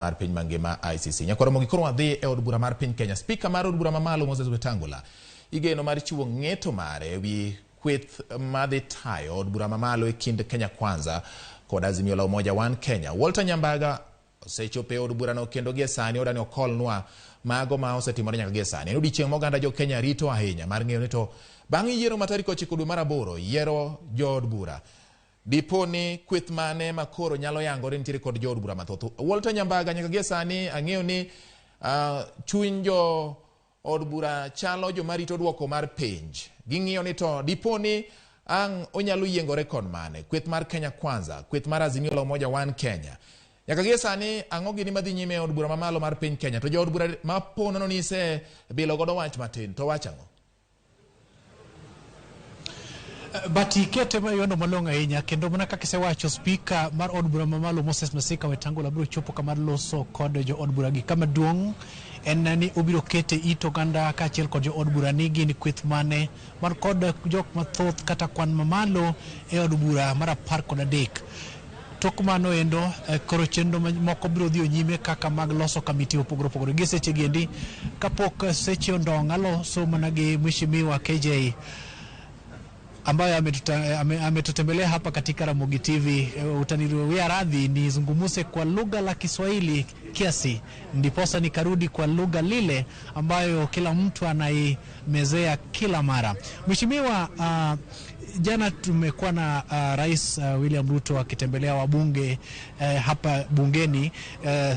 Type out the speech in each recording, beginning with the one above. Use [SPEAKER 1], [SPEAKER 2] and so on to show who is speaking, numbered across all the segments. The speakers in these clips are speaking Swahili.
[SPEAKER 1] mar piny mangima ICC. Nyakoro Ramogi koro wadhi e od bura mar piny Kenya. Spika mar od bura mamalo Moses Wetangula igeno mar chiwo ng'eto mare wi kweth madhi tayo od bura mamalo e kind Kenya Kwanza kod Azimio la Umoja One Kenya. Walter Nyambaga osechopo e od bura no kendo gie sani odani okolnwa mago ma osetimore nyaka gie sani. En odiechieng' moganda jo Kenya rito ahinya mar ng'eyo ni to bang' yiero ma tarik 9 dwe mar 8 yiero jood bura diponi kweth mane makoro nyalo yangore nitiere kod jood bura mathoth. Walter Nyambaga nyaka gie sani ang'eyo ni chuny jo od bura chalo jo marito duoko mar penj. Ging'iyo ni to diponi ang' onyalo yiengore kod mane kweth mar Kenya Kwanza, kweth mar Azimio la Umoja One Kenya. Nyaka gie sani ang'o gini madhi nyime e od bura mamalo mar piny Kenya, to jo od bura maponono ni se bilo godo wach matin, to wach ang'o?
[SPEAKER 2] Bati kete mayono malonga ahinya kendo mana kaka sewacho spika mar od bura mamalo Moses Wetangula biro chopo kamar loso kod jo od bura gi kama duong' en ni obiro kete it oganda kaachiel kod jo od bura nigi ni kweth mane mar kod jok mathoth kata kwan mamalo e od bura mar 13. Tok mano endo koro chenro moko biro dhi nyime kaka mag loso kamiti opogore opogore gi seche giendi kapok seche ondong' aloso mana gi mheshimiwa KJ ambaye ametutembelea hapa katika Ramogi TV. Utanirudia radhi nizungumuse kwa lugha la Kiswahili kiasi ndiposa nikarudi kwa lugha lile ambayo kila mtu anaimezea kila mara. Mheshimiwa, jana tumekuwa na Rais William Ruto akitembelea wabunge hapa bungeni,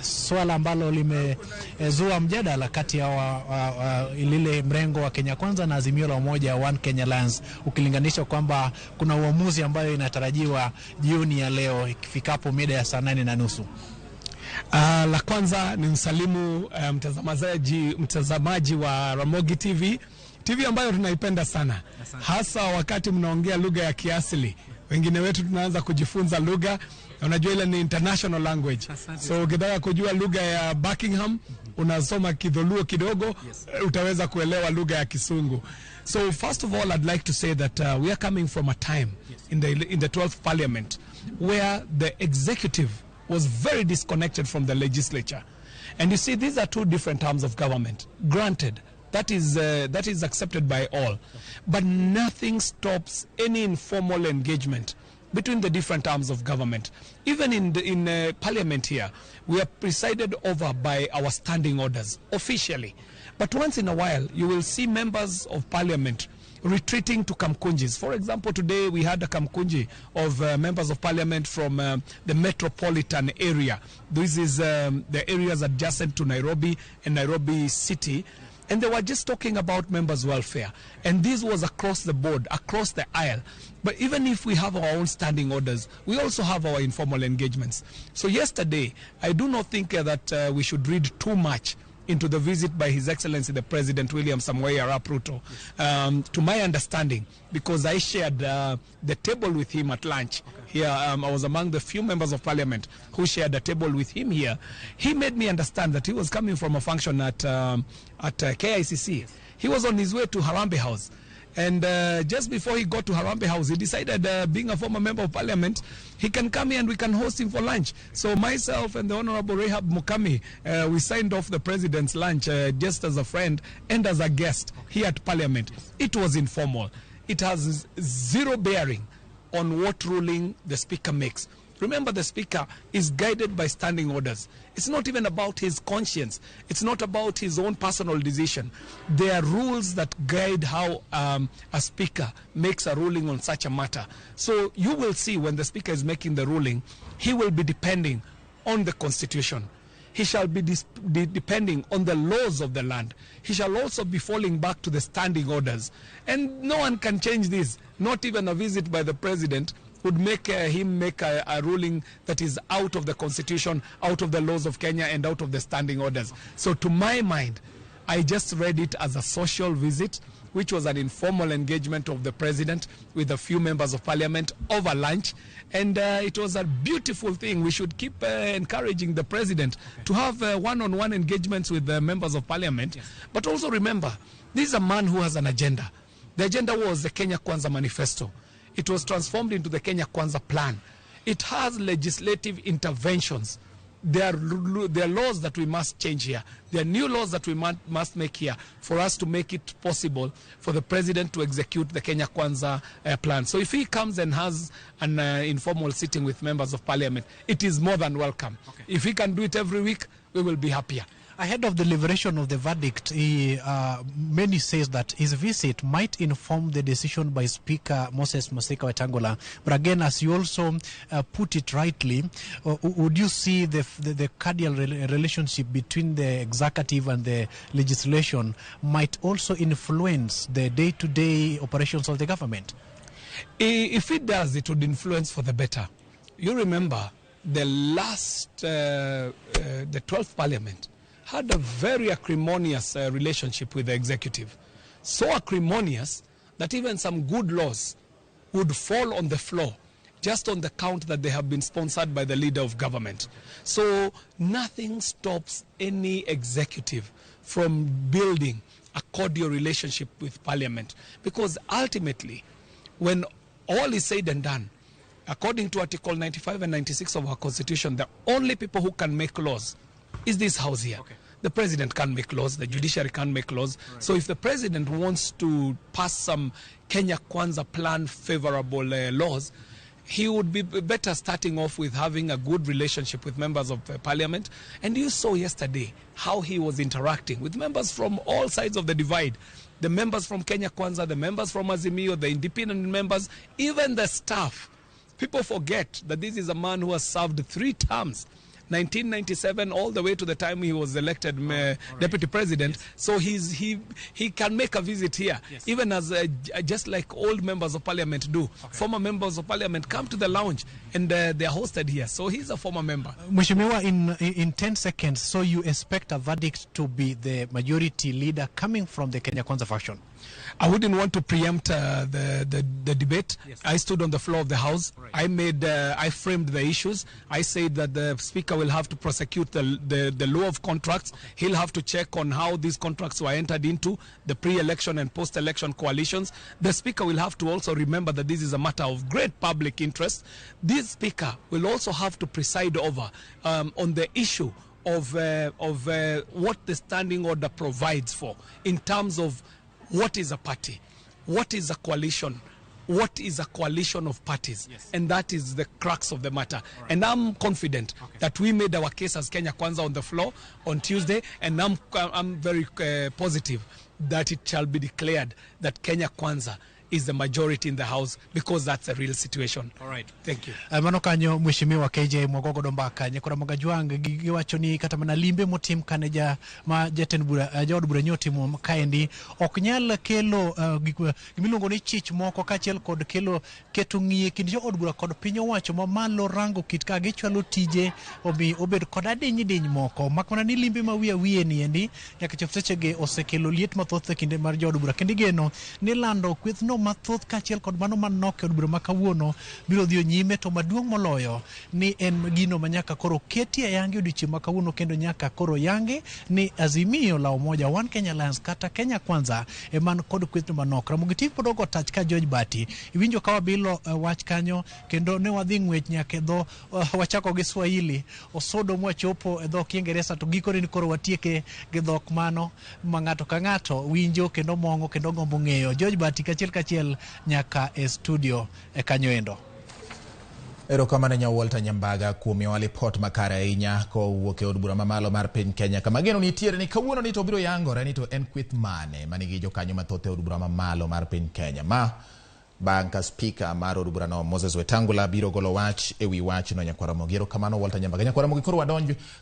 [SPEAKER 2] swala ambalo limezua mjadala kati ya lile mrengo wa Kenya Kwanza na Azimio la Umoja One Kenya Alliance, ukilinganisha kwamba kuna uamuzi ambayo inatarajiwa jioni ya leo ikifikapo mida ya saa 8:30.
[SPEAKER 3] La kwanza ni msalimu mtazamaji wa Ramogi TV ambayo tunaipenda sana, hasa wakati mnaongea lugha ya kiasili. Wengine wetu tunaanza kujifunza lugha, unajua ile ni international language. So ukitaka kujua lugha ya Buckingham unasoma Kidholuo kidogo, utaweza kuelewa lugha ya Kisungu. So first of all, I'd like to say that we are coming from a time in the 12th parliament where the executive was very disconnected from the legislature. And you see, these are two different arms of government. Granted, that is accepted by all, but nothing stops any informal engagement between the different arms of government. Even in parliament here, we are presided over by our standing orders officially, but once in a while you will see members of parliament retreating to Kamkunjis. For example, today we had a Kamkunji of members of parliament from the metropolitan area. This is the areas adjacent to Nairobi and Nairobi city. And they were just talking about members' welfare. And this was across the board, across the aisle. But even if we have our own standing orders, we also have our informal engagements. So yesterday, I do not think that we should read too much into the visit by His Excellency the President William Samoei Arap Ruto. To my understanding, because I shared the table with him at lunch here, I was among the few members of parliament who shared a table with him here. He made me understand that he was coming from a function at KICC. He was on his way to Harambee House. And just before he got to Harambee House, he decided, being a former member of parliament, he can come here and we can host him for lunch. So myself and the Honorable Rehab Mukami, we signed off the president's lunch just as a friend and as a guest here at parliament. It was informal. It has zero bearing on what ruling the speaker makes. Remember, the speaker is guided by standing orders. It's not even about his conscience. It's not about his own personal decision. There are rules that guide how a speaker makes a ruling on such a matter. So you will see when the speaker is making the ruling, he will be depending on the constitution. He shall be depending on the laws of the land. He shall also be falling back to the standing orders. And no one can change this. Not even a visit by the president would make him make a ruling that is out of the constitution, out of the laws of Kenya, and out of the standing orders. So to my mind, I just read it as a social visit, which was an informal engagement of the president with a few members of parliament over lunch. And it was a beautiful thing. We should keep encouraging the president to have one-on-one engagements with the members of parliament. Yes. But also remember, this is a man who has an agenda. The agenda was the Kenya Kwanza Manifesto. It was transformed into the Kenya Kwanza Plan. It has legislative interventions there are laws that we must change here. There are new laws that we must make here for us to make it possible for the president to execute the Kenya Kwanza plan. So if he comes and has an informal sitting with members of parliament, it is more than welcome. Okay. If he can do it every week, we will be happier.
[SPEAKER 2] Ahead of the liberation of the verdict, many says that his visit might inform the decision by Speaker Moses Masika Wetangula. But again, as you also put it rightly, would you see the cordial relationship between the executive and the legislation might also influence the day-to-day operations of the government?
[SPEAKER 3] If it does, it would influence for the better. You remember the last, the 12th Parliament had a very acrimonious relationship with the executive. So acrimonious that even some good laws would fall on the floor just on the count that they have been sponsored by the leader of government. So nothing stops any executive from building a cordial relationship with Parliament, because ultimately, when all is said and done, according to Article 95 and 96 of our Constitution, the only people who can make laws is this house here. Okay. The president can't make laws, the judiciary can't make laws. Right. So if the president wants to pass some Kenya Kwanza plan favorable laws, he would be better starting off with having a good relationship with members of parliament. And you saw yesterday how he was interacting with members from all sides of the divide. The members from Kenya Kwanza, the members from Azimio, the independent members, even the staff. People forget that this is a man who has served 3 terms. 1997 all the way to the time he was elected deputy president. Yes. So he can make a visit here. Yes. Even as just like old members of parliament do. Okay. Former members of parliament come to the lounge and they are hosted here. So he's a former member.
[SPEAKER 2] Mheshimiwa, in 10 seconds, so you expect a verdict to be the majority leader coming from the Kenya Kwanza faction?
[SPEAKER 3] I wouldn't want to preempt the debate. Yes. I stood on the floor of the House. Right. I framed the issues. I said that the Speaker will have to prosecute the law of contracts. Okay. He'll have to check on how these contracts were entered into, the pre-election and post-election coalitions. The Speaker will have to also remember that this is a matter of great public interest. This Speaker will also have to preside over on the issue of what the standing order provides for in terms of what is a party, what is a coalition, what is a coalition of parties. Yes. And that is the crux of the matter. Right. And I'm confident that we made our case as Kenya Kwanza on the floor on Tuesday, and I'm very positive that it shall be declared that Kenya Kwanza is the majority in the House, because that's a real situation. All right. Thank you.
[SPEAKER 2] Mano kanyo Mheshimiwa KJ Mwagogo Dombaka nyakora Mogajwang giwachoni kata mana limbe motim kaneja ma jatend bura Jood bura nyotimo kaendi oknyal kelo gimiluongo ni chich moko kachiel kod kelo keto ng'ie kind Jood bura kod piny owacho mamalo rango kit ka gichwalo tije obi obed kod adiny moko makmana ni limbe ma wiye ni endi nyaka chop sechege osekelo liet mathoth e kinde mar Jood bura kendo geno ni lando kwethno mathoth kachiel kod mano manok od bura makawuono biro dhio nyime, to maduong' moloyo ni en gino manyaka koro ketie yangi odiochieng' makawuono, kendo nyaka koro yangi ni Azimio la Umoja One Kenya Alliance kata Kenya Kwanza eman kod kwethno manok. Ramogi TV pod ogo tach ka George Bati iwinjo ka wabilo wach kanyo, kendo ne wadhi ng'wech nyaka dho wachako gi Swahili osodo mwachopo e dhok Kiingereza, to gikore ni koro watieke gi dhok mano ma ng'ato ka ng'ato winjo kendo mongo kendo gombo ng'eyo. George Bati kachiel nyaka e studio e kanyoendo.
[SPEAKER 1] Erokamano Nyawolta Nyambaga kuom miyowa lipot makare ahinya kowuok e od bura mamalo mar piny Kenya. Kama geno nitiere ni kawuono ni to biro yangore ni to en kweth mane manigi jokanyo mathoth e od bura mamalo mar piny Kenya. Ma bang' ka Speaker mar od bura no Moses Wetangula biro golo wach e wi wachno. Nyakwara Ramogi. Erokamano Walter Nyambaga. Nyakwara Ramogi, koro wadonj